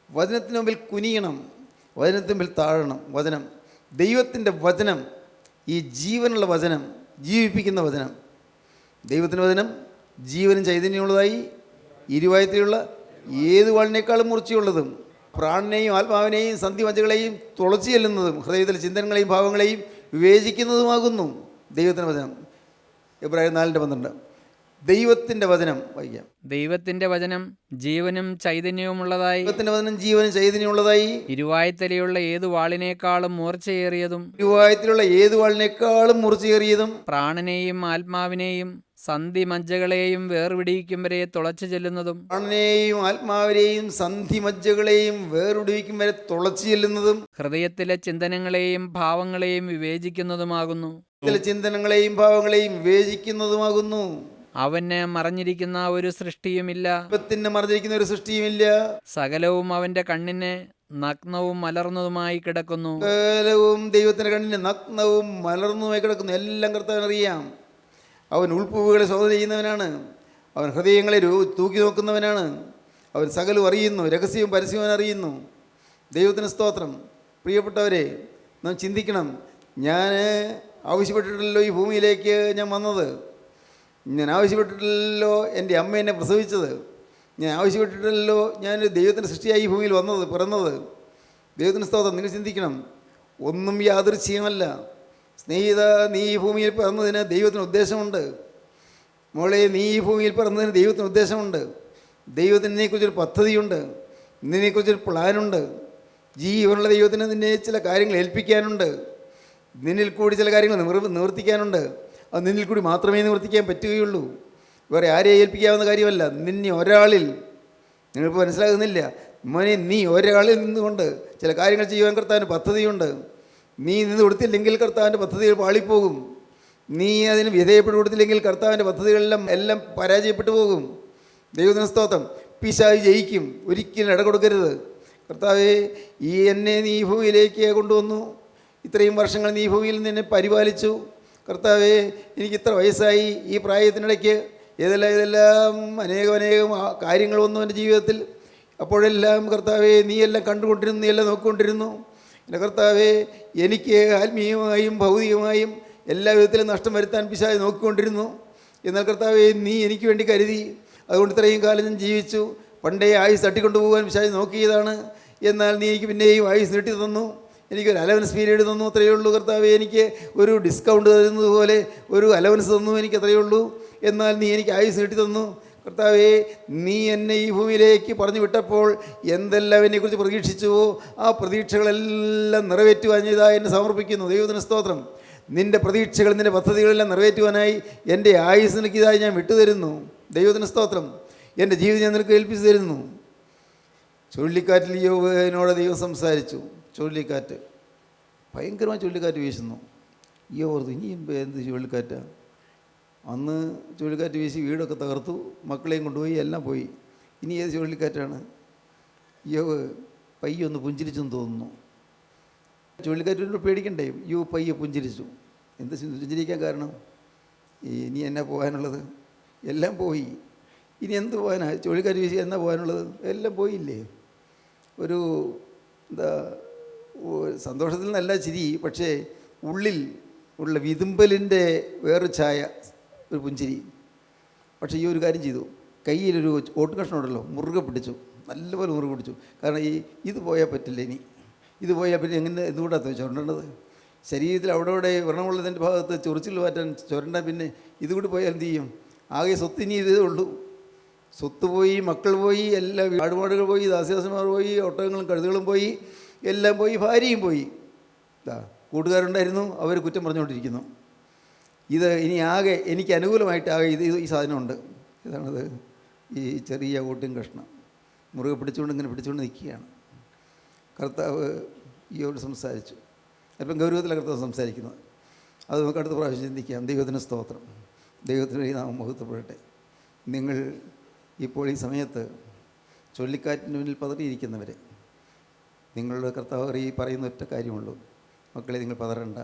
വചനത്തിന് മുമ്പിൽ കുനിയണം, വചനത്തിന് മുമ്പിൽ താഴണം. വചനം, ദൈവത്തിൻ്റെ വചനം, ഈ ജീവനുള്ള വചനം, ജീവിപ്പിക്കുന്ന വചനം. ദൈവത്തിൻ്റെ വചനം ജീവനും ചൈതന്യമുള്ളതായി ഇരുവായത്തിലുള്ള ഏത് വാളിനേക്കാളും മൂർച്ചയുള്ളതും പ്രാണനെയും ആത്മാവിനെയും സന്ധിമജ്ജകളെയും തുളച്ചു ചെല്ലുന്നതും ഹൃദയത്തിലെ ചിന്തനങ്ങളെയും ഭാവങ്ങളെയും വിവേചിക്കുന്നതുമാകുന്നു ദൈവത്തിൻ്റെ വചനം. എബ്രായർ 4:12. ദൈവത്തിൻ്റെ വചനം വായിക്കാം. ദൈവത്തിന്റെ വചനം ജീവനും ചൈതന്യവുമുള്ളതായി, ദൈവത്തിൻ്റെ വചനം ജീവനും ചൈതന്യമുള്ളതായി, ഇരുവായ്ത്തലയുള്ള ഏതു വാളിനേക്കാളും മൂർച്ചയേറിയതും, ഇരുവായത്തിലുള്ള ഏത് വാളിനേക്കാളും മൂർച്ചയേറിയതും, പ്രാണനെയും ആത്മാവിനെയും സന്ധിമജ്ജകളെയും വേർപിടിയിക്കും വരെ തുളച്ചു ചെല്ലുന്നതും, പ്രാണനെയും ആത്മാവിനെയും സന്ധിമജ്ജകളെയും വേർപിടിവിക്കും വരെ തുളച്ചു ചെല്ലുന്നതും, ഹൃദയത്തിലെ ചിന്തനങ്ങളെയും ഭാവങ്ങളെയും വിവേചിക്കുന്നതുമാകുന്നു. ചില ചിന്തനങ്ങളെയും ഭാവങ്ങളെയും വിവേചിക്കുന്നതുമാകുന്നു. അവന് മറഞ്ഞിരിക്കുന്ന ഒരു സൃഷ്ടിയുമില്ല, ദൈവത്തിന് മറഞ്ഞിരിക്കുന്ന ഒരു സൃഷ്ടിയുമില്ല. സകലവും അവന്റെ കണ്ണിന് നഗ്നവും മലർന്നതുമായി കിടക്കുന്നു. സകലവും ദൈവത്തിൻ്റെ കണ്ണിന് നഗ്നവും മലർന്നുമായി കിടക്കുന്നു. എല്ലാം കർത്താവിനറിയാം. അവൻ ഉൾപ്പൂവുകളെ ശോധന ചെയ്യുന്നവനാണ്. അവൻ ഹൃദയങ്ങളെ തൂക്കി നോക്കുന്നവനാണ്. അവൻ സകലവും അറിയുന്നു, രഹസ്യവും പരസ്യവും അറിയുന്നു. ദൈവത്തിന് സ്തോത്രം. പ്രിയപ്പെട്ടവരെ, നാം ചിന്തിക്കണം. ഞാൻ ആവശ്യപ്പെട്ടിട്ടല്ലോ ഈ ഭൂമിയിലേക്ക് ഞാൻ വന്നത്. ഞാൻ ആവശ്യപ്പെട്ടിട്ടില്ലല്ലോ എൻ്റെ അമ്മ എന്നെ പ്രസവിച്ചത്. ഞാൻ ആവശ്യപ്പെട്ടിട്ടില്ലല്ലോ ഞാൻ ദൈവത്തിൻ്റെ സൃഷ്ടിയായി ഈ ഭൂമിയിൽ പിറന്നത്. ദൈവത്തിന് സ്തോത്രം. നിങ്ങൾ ചിന്തിക്കണം. ഒന്നും യാദൃച്ഛികമല്ല. സ്നേഹിത, നീ ഈ ഭൂമിയിൽ പിറന്നതിന് ദൈവത്തിന് ഉദ്ദേശമുണ്ട്. മോളെ, നീ ഈ ഭൂമിയിൽ പിറന്നതിന് ദൈവത്തിന് ഉദ്ദേശമുണ്ട്. ദൈവത്തിന് നിന്നെക്കുറിച്ചൊരു പദ്ധതിയുണ്ട്, നിന്നെക്കുറിച്ചൊരു പ്ലാനുണ്ട്. ജീവനുള്ള ദൈവത്തിന് നിന്നെ ചില കാര്യങ്ങൾ ഏൽപ്പിക്കാനുണ്ട്. നിന്നിൽ കൂടി ചില കാര്യങ്ങൾ നിവർത്തിക്കാനുണ്ട്. അത് നിന്നിൽ കൂടി മാത്രമേ നിവർത്തിക്കാൻ പറ്റുകയുള്ളൂ. വേറെ ആരെയും ഏൽപ്പിക്കാവുന്ന കാര്യമല്ല. നിന്നെ ഒരാളിൽ, നിങ്ങളിപ്പോൾ മനസ്സിലാകുന്നില്ല, മോനെ, നീ ഒരാളിൽ നിന്നുകൊണ്ട് ചില കാര്യങ്ങൾ ചെയ്യുവാൻ കർത്താവിന് പദ്ധതിയുണ്ട്. നീ നിന്ന് കൊടുത്തില്ലെങ്കിൽ കർത്താവിൻ്റെ പദ്ധതികൾ പാളിപ്പോകും. നീ അതിന് വിധേയപ്പെട്ട് കൊടുത്തില്ലെങ്കിൽ കർത്താവിൻ്റെ പദ്ധതികളെല്ലാം എല്ലാം പരാജയപ്പെട്ടു പോകും. ദൈവത്തിന് സ്തോത്രം. പിശാച് ജയിക്കും. ഒരിക്കലും ഇടകൊടുക്കരുത്. കർത്താവേ, എന്നെ നീ ഭൂമിയിലേക്ക് കൊണ്ടുവന്നു, ഇത്രയും വർഷങ്ങൾ നീ ഭൂമിയിൽ നിന്നെ പരിപാലിച്ചു. കർത്താവേ, എനിക്ക് ഇത്ര വയസ്സായി, ഈ പ്രായത്തിനിടയ്ക്ക് ഏതെല്ലാം അനേകം കാര്യങ്ങൾ വന്നു എൻ്റെ ജീവിതത്തിൽ. അപ്പോഴെല്ലാം കർത്താവേ, നീയെല്ലാം കണ്ടുകൊണ്ടിരുന്നു, നീയെല്ലാം നോക്കിക്കൊണ്ടിരുന്നു. എൻ്റെ കർത്താവേ, എനിക്ക് ആത്മീയമായും ഭൗതികമായും എല്ലാ വിധത്തിലും നഷ്ടം വരുത്താൻ പിശാച് നോക്കിക്കൊണ്ടിരുന്നു. എന്നാൽ കർത്താവേ, നീ എനിക്ക് വേണ്ടി കരുതി. അതുകൊണ്ട് ഇത്രയും കാലം ഞാൻ ജീവിച്ചു. പണ്ടേ ആയുസ് തട്ടിക്കൊണ്ടുപോകാൻ പിശാച് നോക്കിയതാണ്. എന്നാൽ നീ എനിക്ക് പിന്നെയും ആയുസ് നീട്ടി തന്നു. എനിക്കൊരു അലവൻസ് പീരീഡ് തന്നു. അത്രയേ ഉള്ളൂ കർത്താവേ. എനിക്ക് ഒരു ഡിസ്കൗണ്ട് തരുന്നത് പോലെ ഒരു അലവൻസ് തന്നു. എനിക്ക് അത്രയേ ഉള്ളൂ. എന്നാൽ നീ എനിക്ക് ആയുസ് നീട്ടി തന്നു. കർത്താവേ, നീ എന്നെ ഈ ഭൂമിയിലേക്ക് പറഞ്ഞു വിട്ടപ്പോൾ എന്തെല്ലാം എന്നെക്കുറിച്ച് പ്രതീക്ഷിച്ചുവോ ആ പ്രതീക്ഷകളെല്ലാം നിറവേറ്റുവാൻ ഇതാ എന്നെ സമർപ്പിക്കുന്നു. ദൈവത്തിന് സ്തോത്രം. നിൻ്റെ പ്രതീക്ഷകൾ, നിൻ്റെ പദ്ധതികളെല്ലാം നിറവേറ്റുവാനായി എൻ്റെ ആയുസ് നിനക്ക് ഇതായി ഞാൻ വിട്ടുതരുന്നു. ദൈവത്തിന് സ്തോത്രം. എൻ്റെ ജീവിതം ഞാൻ നിനക്ക് ഏൽപ്പിച്ചു തരുന്നു. ചുഴലിക്കാറ്റിൽ യോബിനോട് ദൈവം സംസാരിച്ചു. ചുഴലിക്കാറ്റ്, ഭയങ്കരമായ ചുഴലിക്കാറ്റ് വീശുന്നു. ഓർത്തു, ഇനിയും എന്ത് ചുഴലിക്കാറ്റാണ്. അന്ന് ചുഴലിക്കാറ്റ് വീശി വീടൊക്കെ തകർത്തു, മക്കളെയും കൊണ്ടുപോയി, എല്ലാം പോയി. ഇനി ഏത് ചുഴലിക്കാറ്റാണ്? പയ്യൊന്ന് പുഞ്ചിരിച്ചെന്ന് തോന്നുന്നു. ചുഴലിക്കാറ്റിനോട് പേടിക്കണ്ടേ? പയ്യെ പുഞ്ചിരിച്ചു. എന്ത് പുഞ്ചിരിക്കാൻ കാരണം? ഇനി എന്നാ പോകാനുള്ളത്? എല്ലാം പോയി. ഇനി എന്ത് പോകാനാ? ചുഴലിക്കാറ്റ് വീശി എന്നാ പോകാനുള്ളത്? എല്ലാം പോയില്ലേ. ഒരു സന്തോഷത്തിൽ നല്ല ചിരി, പക്ഷേ ഉള്ളിൽ ഉള്ള വിതുമ്പലിൻ്റെ വേറൊരു ഛായ, ഒരു പുഞ്ചിരി. പക്ഷേ ഒരു കാര്യം ചെയ്തു. കയ്യിലൊരു ഓട്ട് കഷ്ണം ഉണ്ടല്ലോ, മുറുകെ പിടിച്ചു, നല്ലപോലെ മുറുകെ പിടിച്ചു. കാരണം ഇത് പോയാൽ പറ്റില്ല. ഇനി ഇത് പോയാൽ പിന്നെ എങ്ങനെ എന്തുകൂടാത്ത ചുരണ്ടേണ്ടത്? ശരീരത്തിൽ അവിടെ വ്രണമുള്ളതിൻ്റെ ഭാഗത്ത് ചൊറിച്ചിൽ മാറ്റാൻ ചുരണ്ട. പിന്നെ ഇതുകൂടി പോയാൽ എന്ത് ചെയ്യും? ആകെ സ്വത്ത് ഇനി ഇതേ ഉള്ളൂ. സ്വത്ത് പോയി, മക്കൾ പോയി, എല്ലാം ആടുമാടുകൾ പോയി, ദാസ്യദാസന്മാർ പോയി, ഒട്ടകങ്ങളും കഴുതുകളും പോയി, എല്ലാം പോയി, ഭാര്യയും പോയി. കൂട്ടുകാരുണ്ടായിരുന്നു, അവർ കുറ്റം പറഞ്ഞുകൊണ്ടിരിക്കുന്നു. ഇത് ഇനി ആകെ എനിക്ക് അനുകൂലമായിട്ട് ആകെ ഈ സാധനമുണ്ട്. ഇതാണത്, ഈ ചെറിയ ഓട്ടും കഷ്ണം മുറുകെ ഇങ്ങനെ പിടിച്ചുകൊണ്ട് നിൽക്കുകയാണ്. കർത്താവ് ഈയോട് സംസാരിച്ചു. അല്പം ഗൗരവത്തിലാണ് കർത്താവ് സംസാരിക്കുന്നത്. അത് നമുക്ക് അടുത്ത പ്രാവശ്യം ചിന്തിക്കാം. ദൈവത്തിന് സ്തോത്രം. ദൈവത്തിന് ഈ നാമം മഹത്വപ്പെടട്ടെ. നിങ്ങൾ ഇപ്പോൾ ഈ സമയത്ത് ചുഴലിക്കാറ്റിന് മുന്നിൽ പതറിയിരിക്കുന്നവർ, നിങ്ങളുടെ കർത്താവ് ഈ പറയുന്ന ഒറ്റ കാര്യമുള്ളൂ: മക്കളെ, നിങ്ങൾ പതറണ്ട.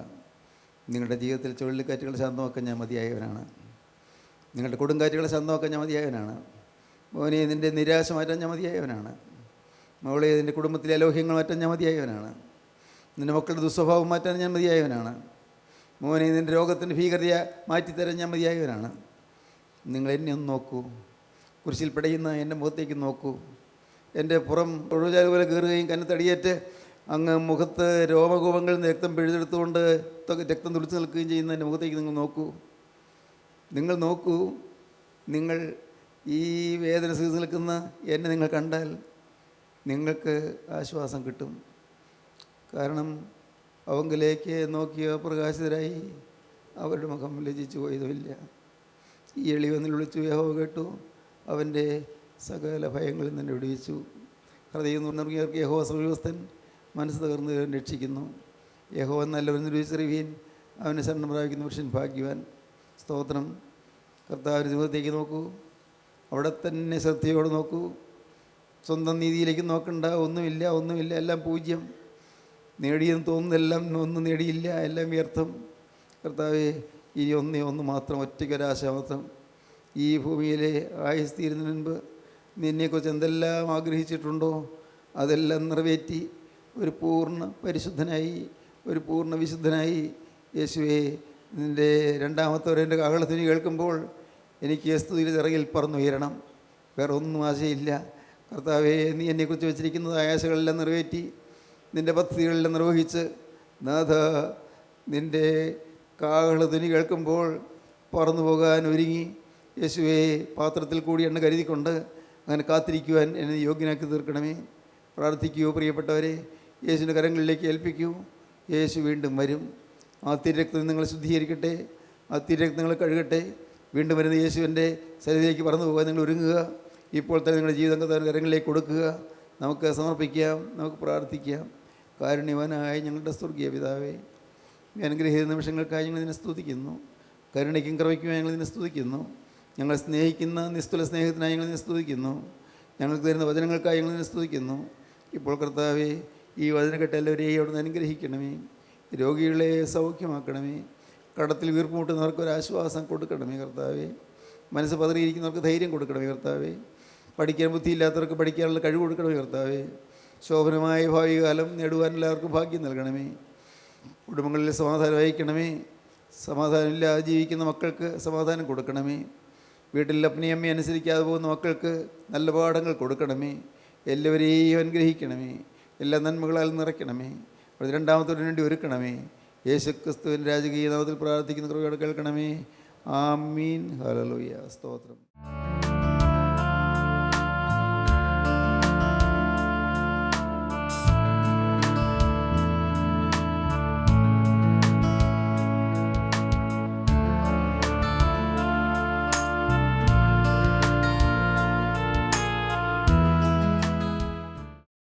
നിങ്ങളുടെ ജീവിതത്തിൽ ചുഴലിക്കാറ്റുകളെ ശാന്തമാക്കാൻ ഞാൻ മതിയായവനാണ്. നിങ്ങളുടെ കൊടുങ്കാറ്റുകളെ ശാന്തമാക്കാൻ ഞാൻ മതിയായവനാണ്. മോനെ, നിൻ്റെ നിരാശ മാറ്റാൻ ഞാൻ മതിയായവനാണ്. മകളെ, നിൻ്റെ കുടുംബത്തിലെ അലോഹ്യങ്ങൾ മാറ്റാൻ ഞാൻ മതിയായവനാണ്. നിൻ്റെ മക്കളുടെ ദുസ്വഭാവം മാറ്റാൻ ഞാൻ മതിയായവനാണ്. മോനെ, നിൻ്റെ രോഗത്തിൻ്റെ ഭീകരത മാറ്റിത്തരാൻ ഞാൻ മതിയായവനാണ്. നിങ്ങൾ എന്നെ ഒന്ന് നോക്കൂ. കുരിശിൽ പിടയുന്ന എൻ്റെ മുഖത്തേക്ക് നോക്കൂ. എൻ്റെ പുറം ഒഴുചാൽ പോലെ കയറുകയും കന്നത്തടിയേറ്റ് അങ്ങ് മുഖത്ത് രോമകൂപങ്ങളിൽ നിന്ന് രക്തം പിഴുതെടുത്തുകൊണ്ട് രക്തം തുളിച്ചു നിൽക്കുകയും ചെയ്യുന്ന എൻ്റെ മുഖത്തേക്ക് നിങ്ങൾ നോക്കൂ. നിങ്ങൾ നോക്കൂ. നിങ്ങൾ ഈ വേദന സഹിച്ച് നിൽക്കുന്ന എന്നെ നിങ്ങൾ കണ്ടാൽ നിങ്ങൾക്ക് ആശ്വാസം കിട്ടും. കാരണം അവങ്കിലേക്ക് നോക്കിയ പ്രകാശിതരായി അവരുടെ മുഖം ലജിച്ചു പോയതുമില്ല. ഈ എളിവെന്നിൽ വിളിച്ചു യഹോവ കേട്ടു, അവൻ്റെ സകല ഭയങ്ങളിൽ നിന്ന് വിടുവിച്ചു. ഹൃദയം നുറുങ്ങിയവർക്ക് യഹോവ സമീപസ്ഥൻ, മനസ്സ് തകർന്ന് രക്ഷിക്കുന്നു. യഹോവ നല്ലവൻ തിരിച്ചറിവീൻ, അവനെ ശരണം പ്രാപിക്കുന്ന പുരുഷൻ ഭാഗ്യവാൻ. സ്തോത്രം. കർത്താവിൻ്റെ ജീവിതത്തേക്ക് നോക്കൂ. അവിടെ തന്നെ ശ്രദ്ധയോടെ നോക്കൂ. സ്വന്തം നീതിയിലേക്ക് നോക്കണ്ട. ഒന്നുമില്ല, എല്ലാം പൂജ്യം. നേടിയെന്ന് തോന്നുന്നതെല്ലാം ഒന്നും നേടിയില്ല, എല്ലാം വ്യർത്ഥം. കർത്താവേ, ഇനി ഒന്ന് മാത്രം, ഒറ്റയ്ക്കൊരാശ മാത്രം. ഈ ഭൂമിയിലെ ആയുസ് തീരുന്നതിന് മുൻപ് നിന്നെക്കുറിച്ച് എന്തെല്ലാം ആഗ്രഹിച്ചിട്ടുണ്ടോ അതെല്ലാം നിറവേറ്റി ഒരു പൂർണ്ണ പരിശുദ്ധനായി, ഒരു പൂർണ്ണ വിശുദ്ധനായി യേശുവേ, നിൻ്റെ രണ്ടാമത്തെ കാഹളത്തിന് കേൾക്കുമ്പോൾ എനിക്ക് സ്തുതിയിൽ ഇറങ്ങിൽ പറന്നുയരണം. വേറെ ഒന്നും ആശയില്ല. കർത്താവേ, നീ എന്നെക്കുറിച്ച് വെച്ചിരിക്കുന്നത് ആശകളെല്ലാം നിറവേറ്റി, നിൻ്റെ പദ്ധതികളെല്ലാം നിർവഹിച്ച്, നാഥ, നിൻ്റെ കാഹളത്തിന് കേൾക്കുമ്പോൾ പറന്നു പോകാൻ ഒരുങ്ങി യേശുവേ, പാത്രത്തിൽ കൂടി എണ്ണ കരുതിക്കൊണ്ട് അങ്ങനെ കാത്തിരിക്കുവാൻ എന്നെ യോഗ്യനാക്കി തീർക്കണമേ. പ്രാർത്ഥിക്കൂ പ്രിയപ്പെട്ടവരെ. യേശുവിൻ്റെ കരങ്ങളിലേക്ക് ഏൽപ്പിക്കൂ. യേശു വീണ്ടും വരും. ആ തിരക്തം നിങ്ങളെ ശുദ്ധീകരിക്കട്ടെ, ആ തിരക്തം നിങ്ങളെ കഴുകട്ടെ. വീണ്ടും വരുന്ന യേശുവിൻ്റെ ശരീരത്തിലേക്ക് പറന്നു പോകാൻ നിങ്ങൾ ഒരുങ്ങുക. ഇപ്പോൾ തന്നെ നിങ്ങളുടെ ജീവിതം കരങ്ങളിലേക്ക് കൊടുക്കുക. നമുക്ക് സമർപ്പിക്കാം, നമുക്ക് പ്രാർത്ഥിക്കാം. കാരുണ്യവാനായ ഞങ്ങളുടെ സ്വർഗീയ പിതാവേ, ഈ അനുഗ്രഹീത നിമിഷങ്ങൾക്കായി ഞങ്ങൾ ഇതിനെ സ്തുതിക്കുന്നു. കരുണയ്ക്കും കൃപയ്ക്കുമായി ഞങ്ങൾ ഇതിനെ സ്തുതിക്കുന്നു. ഞങ്ങൾ സ്നേഹിക്കുന്ന നിസ്തുല സ്നേഹത്തിനായി ഞങ്ങൾ ഇതിനെ സ്തുതിക്കുന്നു. ഞങ്ങൾക്ക് തരുന്ന വചനങ്ങൾക്കായി ഞങ്ങൾ ഇതിനെ സ്തുതിക്കുന്നു. ഇപ്പോൾ കർത്താവേ, ഈ വചനക്കെട്ട് എല്ലാവരെയും അവിടുന്ന് അനുഗ്രഹിക്കണമേ. രോഗികളെ സൗഖ്യമാക്കണമേ. കടത്തിൽ വീർപ്പുമുട്ടുന്നവർക്ക് ഒരു ആശ്വാസം കൊടുക്കണമേ കർത്താവേ. മനസ്സ് പതറിയിരിക്കുന്നവർക്ക് ധൈര്യം കൊടുക്കണമേ കർത്താവേ. പഠിക്കാൻ ബുദ്ധിയില്ലാത്തവർക്ക് പഠിക്കാനുള്ള കഴിവ് കൊടുക്കണമേ കർത്താവേ. ശോഭനമായ ഭാവി കാലം നേടുവാൻ എല്ലാവർക്കും ഭാഗ്യം നൽകണമേ. കുടുംബങ്ങളിൽ സമാധാനം വഹിക്കണമേ. സമാധാനമില്ലാതെ ജീവിക്കുന്ന മക്കൾക്ക് സമാധാനം കൊടുക്കണമേ. വീട്ടിൽ അപ്പനെയും അമ്മയും അനുസരിക്കാതെ പോകുന്ന മക്കൾക്ക് നല്ല പാഠങ്ങൾ കൊടുക്കണമേ. എല്ലാവരെയും അനുഗ്രഹിക്കണമേ. എല്ലാ നന്മകളാൽ നിറയ്ക്കണമേ. അത് രണ്ടാമത്തോടു വേണ്ടി ഒരുക്കണമേ. യേശുക്രിസ്തുവിൻ്റെ രാജകീയ നാമത്തിൽ പ്രാർത്ഥിക്കുന്ന കൃപയോടെ കേൾക്കണമേ. ആമീൻ. ഹല്ലേലൂയ. സ്തോത്രം.